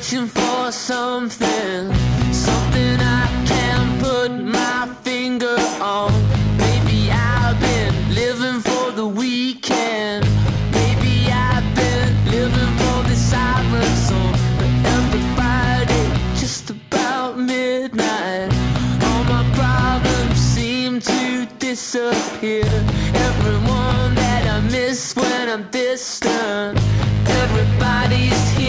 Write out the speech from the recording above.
searching for something I can't put my finger on. Maybe I've been living for the weekend. Maybe I've been living for the siren song. But every Friday, just about midnight, all my problems seem to disappear. Everyone that I miss when I'm distant, everybody's here.